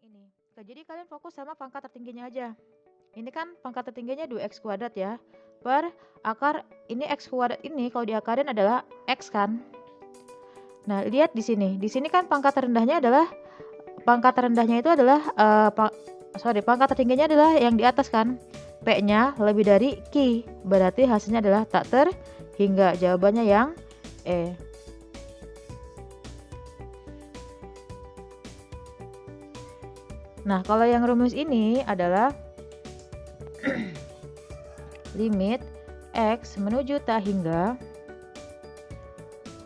yang ini. Oke, jadi kalian fokus sama pangkat tertingginya aja. Ini kan pangkat tertingginya 2x kuadrat ya. Per akar ini x kuadrat ini kalau diakarin adalah x kan. Nah, lihat di sini. Di sini kan pangkat terendahnya itu adalah pangkat tertingginya adalah yang di atas kan. P-nya lebih dari Q. Berarti hasilnya adalah tak terhingga. Jawabannya yang E. Nah, kalau yang rumus ini adalah limit x menuju tak hingga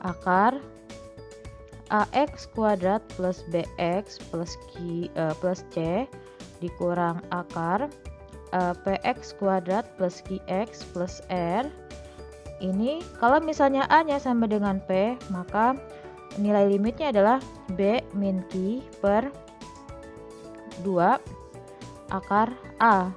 akar ax kuadrat plus bx plus c dikurang akar px kuadrat plus qx plus r. Ini kalau misalnya a nya sama dengan p, maka nilai limitnya adalah b min q per 2 akar a.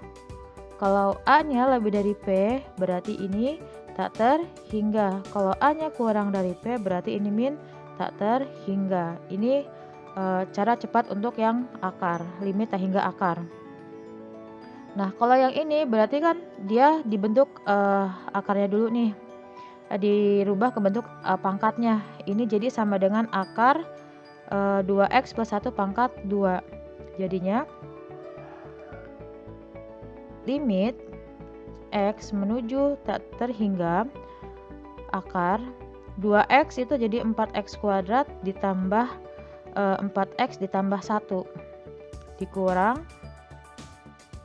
Kalau a nya lebih dari p, berarti ini tak terhingga. Kalau a nya kurang dari p, berarti ini min tak terhingga. Ini cara cepat untuk yang akar, limit tak hingga akar. Nah, kalau yang ini berarti kan dia dibentuk akarnya dulu nih, dirubah ke bentuk pangkatnya. Ini jadi sama dengan akar 2x plus 1 pangkat 2. Jadinya limit x menuju tak terhingga akar 2x itu jadi 4x kuadrat ditambah 4x ditambah 1 dikurang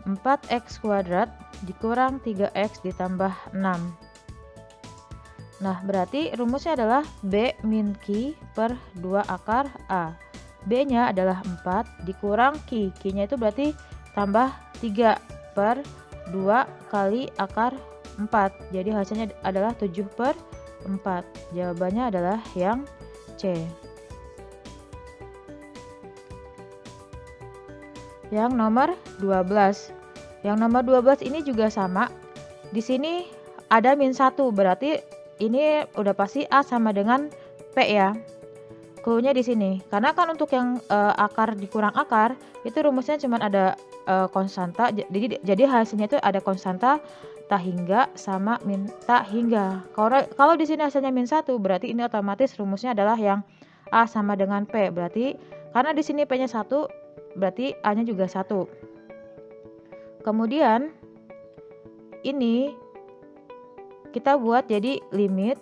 4x kuadrat dikurang 3x ditambah 6. Nah, berarti rumusnya adalah b min q per 2 akar a. B nya adalah 4 dikurang q. Q nya itu berarti tambah 3 per 2 kali akar 4. Jadi hasilnya adalah 7 per 4. Jawabannya adalah yang C. Yang nomor 12. Yang nomor 12 ini juga sama. Di sini ada min 1, berarti ini udah pasti A sama dengan P ya. Cluenya di sini. Karena kan untuk yang akar dikurang akar, itu rumusnya cuma ada konstanta. Jadi hasilnya itu ada konstanta tak hingga sama min tak hingga. Kalau di sini hasilnya min 1, berarti ini otomatis rumusnya adalah yang A sama dengan P. Berarti karena di sini P-nya 1, berarti A-nya juga 1. Kemudian ini kita buat jadi limit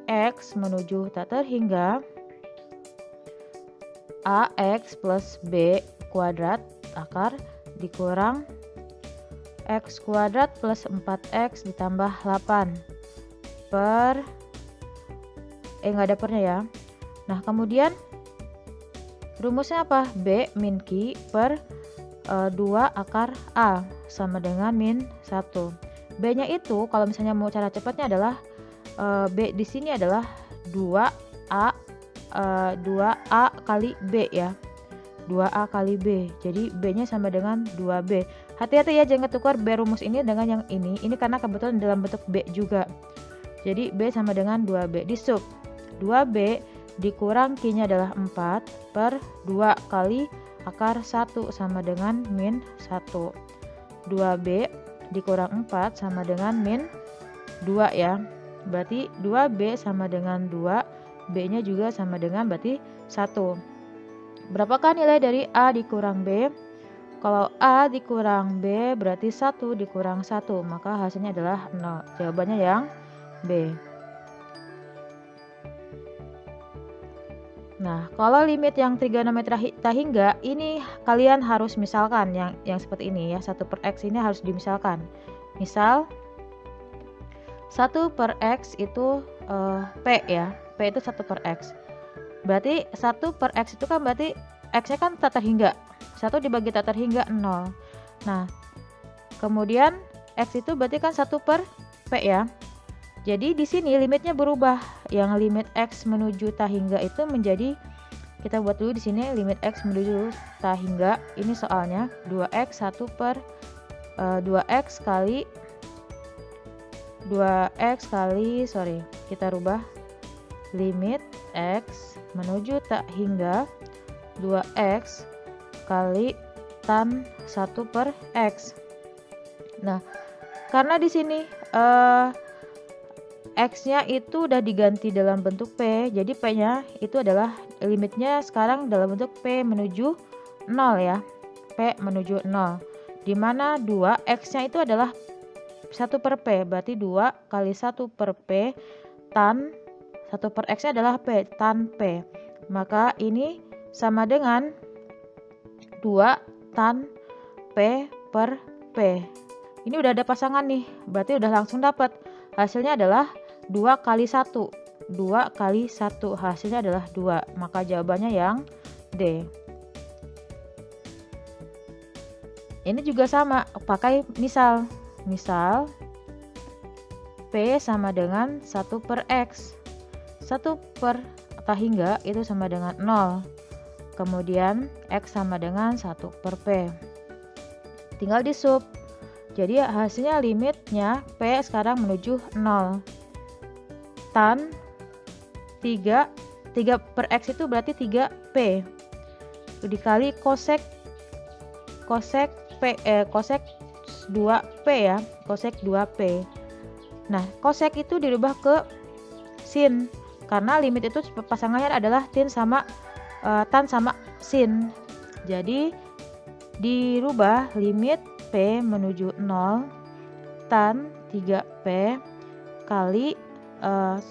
x menuju tak terhingga ax plus b kuadrat akar dikurang x kuadrat plus 4x ditambah 8 per nggak ada pernya ya. Nah, kemudian rumusnya apa? B min q per 2 akar a sama dengan min 1. B nya itu kalau misalnya mau cara cepatnya adalah B di sini adalah 2A kali B ya. 2A kali B. Jadi B-nya sama dengan 2B. Hati-hati ya, jangan tukar B rumus ini dengan yang ini. Ini karena kebetulan dalam bentuk B juga. Jadi B sama dengan 2B. Di sub 2B dikurang Q-nya adalah 4 per 2 kali akar 1 sama dengan min 1. 2B dikurang 4 sama dengan min 2 ya. Berarti 2B sama dengan 2, B-nya juga sama dengan berarti 1. Berapakah nilai dari A dikurang B? Kalau A dikurang B berarti 1 dikurang 1, maka hasilnya adalah 0. Jawabannya yang B. Nah, kalau limit yang trigonometri tak hingga, ini kalian harus misalkan yang seperti ini ya, 1 per X ini harus dimisalkan. Misal 1 per X itu P ya, P itu 1 per X. Berarti 1 per X itu kan berarti X-nya kan tak terhingga, 1 dibagi tak terhingga 0. Nah, kemudian X itu berarti kan 1 per P ya. Jadi di sini limitnya berubah. Yang limit X menuju tak hingga itu menjadi, kita buat dulu di sini limit X menuju tak hingga. Ini soalnya 2X 1 per 2X kali kita rubah limit X menuju tak hingga 2X kali tan 1 per X. Nah, karena di sini X-nya itu udah diganti dalam bentuk P, jadi P-nya itu adalah limitnya sekarang dalam bentuk P menuju 0 ya. P menuju 0. Dimana 2 X-nya itu adalah 1 per P, berarti 2 kali 1 per P tan 1 per X-nya adalah P, tan P. Maka ini sama dengan 2 tan P per P. Ini udah ada pasangan nih, berarti udah langsung dapat. Hasilnya adalah 2 kali 1. 2 kali 1 hasilnya adalah 2. Maka jawabannya yang D. Ini juga sama, pakai misal. Misal P sama dengan 1 per X. 1 per hingga itu sama dengan 0. Kemudian X sama dengan 1 per P. Tinggal di sub. Jadi hasilnya limitnya P sekarang menuju 0. Tan 3 per X itu berarti 3P. Dikali kosek P, kosek 2P ya. Kosek 2P. Nah, kosek itu dirubah ke sin. Karena limit itu pasangannya adalah tan sama sin. Jadi dirubah limit P menuju 0 tan 3P kali 1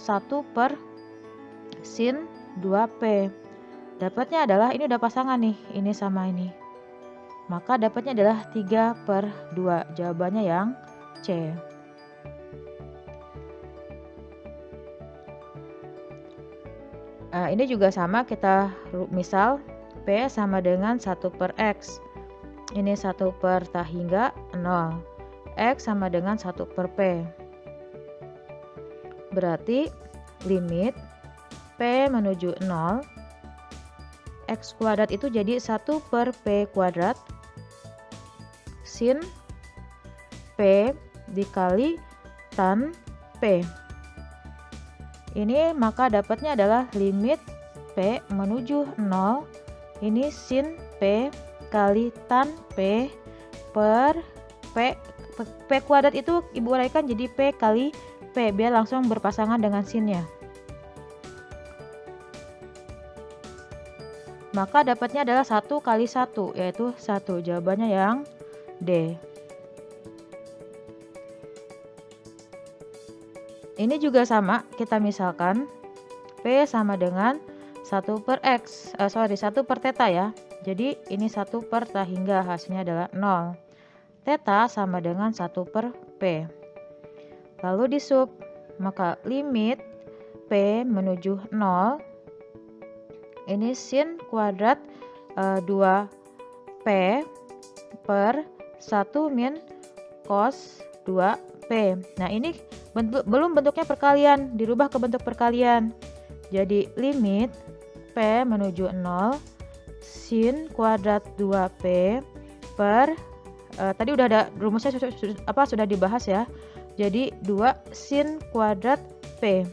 per sin 2P. Dapatnya adalah, ini udah pasangan nih, ini sama ini. Maka dapatnya adalah 3 per 2. Jawabannya yang C. Ini juga sama, kita misal P sama dengan 1 per X. Ini 1 per hingga 0. X sama dengan 1 per P. Berarti limit P menuju 0, X kuadrat itu jadi 1 per P kuadrat sin P dikali tan P. Ini maka dapatnya adalah limit P menuju 0, ini sin P kali tan P per P. P kuadrat itu ibu uraikan jadi P kali P biar langsung berpasangan dengan sinnya. Maka dapatnya adalah 1 kali 1, yaitu 1. Jawabannya yang D. Ini juga sama, kita misalkan P sama dengan 1 per X, 1 per theta ya. Jadi ini 1 per hingga hasilnya adalah 0. Theta sama dengan 1 per P. Lalu di sub, maka limit P menuju 0, ini sin kuadrat 2P per 1 min cos 2P. Nah ini belum bentuknya perkalian, dirubah ke bentuk perkalian. Jadi limit P menuju 0 sin kuadrat 2P per tadi udah ada rumusnya sudah dibahas ya. Jadi 2 sin kuadrat P.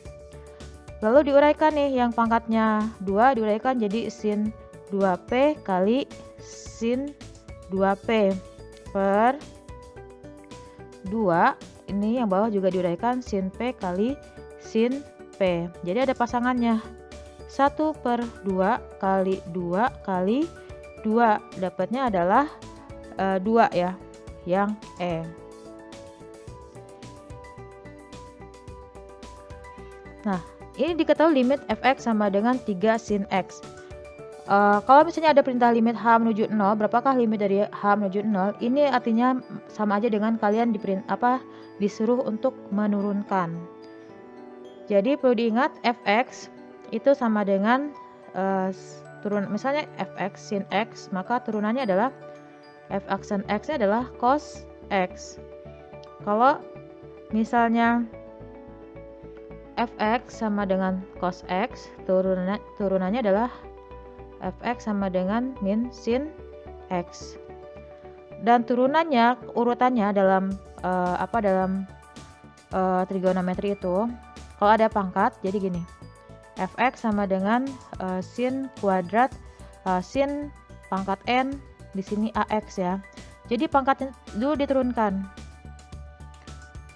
Lalu diuraikan nih yang pangkatnya 2 diuraikan jadi sin 2P kali sin 2P per 2, ini yang bawah juga diuraikan sin P kali sin P. Jadi ada pasangannya 1 per 2 kali 2 kali 2. Dapatnya adalah 2 ya, yang E. Nah, ini diketahui limit fx sama dengan 3 sin x. Kalau misalnya ada perintah limit h menuju 0, berapakah limit dari h menuju 0? Ini artinya sama aja dengan kalian disuruh untuk menurunkan. Jadi perlu diingat fx itu sama dengan misalnya fx sin x, maka turunannya adalah fx sin x-nya adalah cos x. Kalau misalnya fx sama dengan cos x, turunannya adalah fx sama dengan min sin x. Dan turunannya, urutannya dalam trigonometri itu, kalau ada pangkat, jadi gini, fx sama dengan sin kuadrat sin pangkat N, di sini AX ya. Jadi pangkatnya dulu diturunkan.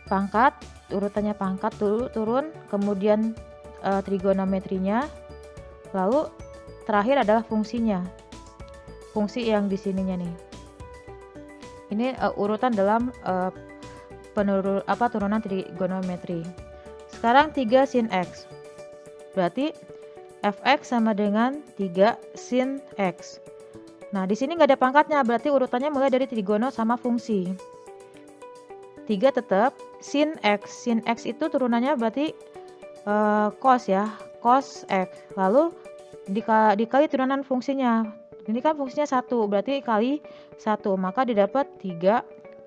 Pangkat, urutannya pangkat dulu turun, kemudian trigonometrinya, lalu terakhir adalah fungsinya. Fungsi yang di sininya nih. Ini urutan dalam turunan trigonometri. Sekarang 3 sin X. Berarti fx sama dengan 3 sin X. Nah, di sini nggak ada pangkatnya, berarti urutannya mulai dari trigono sama fungsi. 3 tetap, sin X. Sin X itu turunannya berarti cos ya, cos X. Lalu dikali turunan fungsinya. Ini kan fungsinya 1, berarti kali 1, maka didapat 3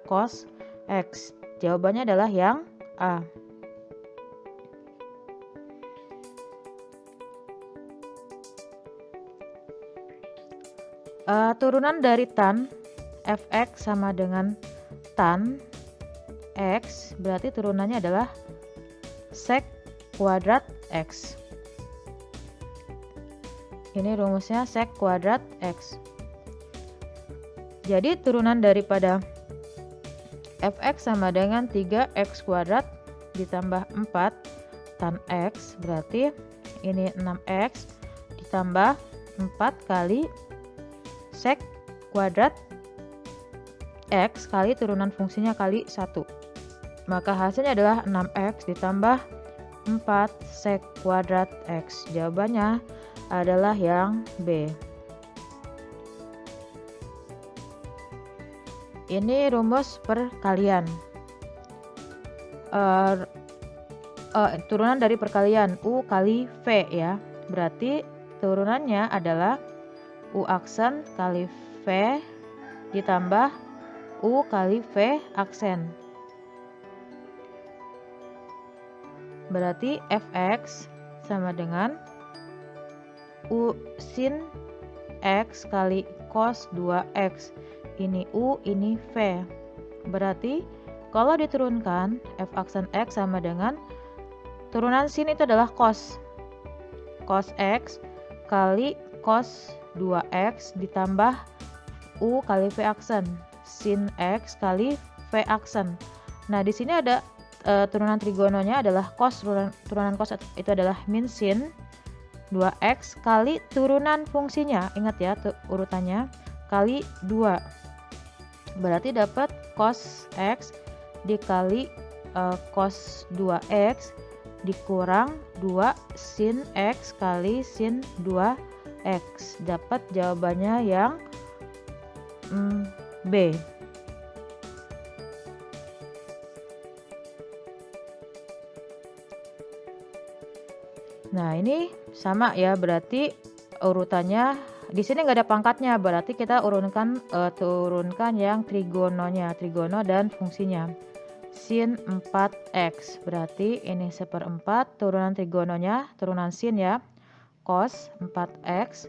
cos X. Jawabannya adalah yang A. Turunan dari tan fx sama dengan tan X, berarti turunannya adalah sek kuadrat X. Ini rumusnya sek kuadrat X. Jadi turunan daripada fx sama dengan 3x kuadrat ditambah 4 tan X, berarti ini 6x ditambah 4 kali sek kuadrat X kali turunan fungsinya kali 1. Maka hasilnya adalah 6x ditambah 4 sek kuadrat X. Jawabannya adalah yang B. Ini rumus perkalian. Turunan dari perkalian U kali V ya. Berarti turunannya adalah U aksen kali V ditambah U kali V aksen. Berarti fx sama dengan U sin X kali cos 2X. Ini U, ini V. Berarti kalau diturunkan f aksen X sama dengan turunan sin itu adalah cos. Cos X kali cos 2X ditambah U kali V aksen. Sin X kali V aksen. Nah, di sini ada turunan trigononya adalah cos, turunan cos itu adalah min sin 2x kali turunan fungsinya, ingat ya urutannya, kali 2. Berarti dapat cos X dikali cos 2x dikurang 2 sin X kali sin 2x. Dapat jawabannya yang B. Nah, ini sama ya, berarti urutannya di sini nggak ada pangkatnya, berarti kita turunkan yang trigononya, trigono dan fungsinya. Sin 4x, berarti ini 1/4 turunan trigononya, turunan sin ya, cos 4x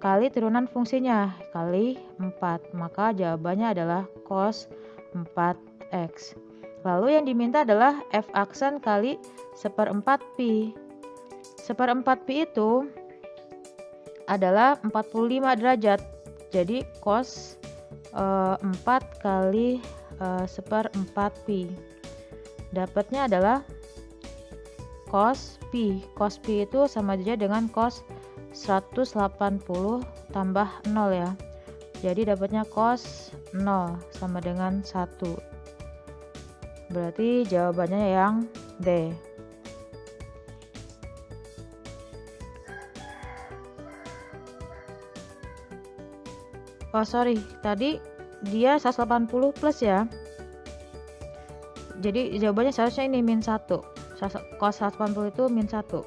kali turunan fungsinya kali 4, maka jawabannya adalah cos 4x. Lalu yang diminta adalah f aksen kali 1/4 pi. 1/4 pi itu adalah 45 derajat. Jadi cos 4 kali 1/4 pi. Dapatnya adalah cos pi. Cos pi itu sama aja dengan cos 180 tambah 0 ya. Jadi dapatnya cos 0 sama dengan 1. Berarti jawabannya yang D. Oh sorry, tadi dia 180 plus ya. Jadi jawabannya seharusnya ini min 1. Cos 180 itu min 1.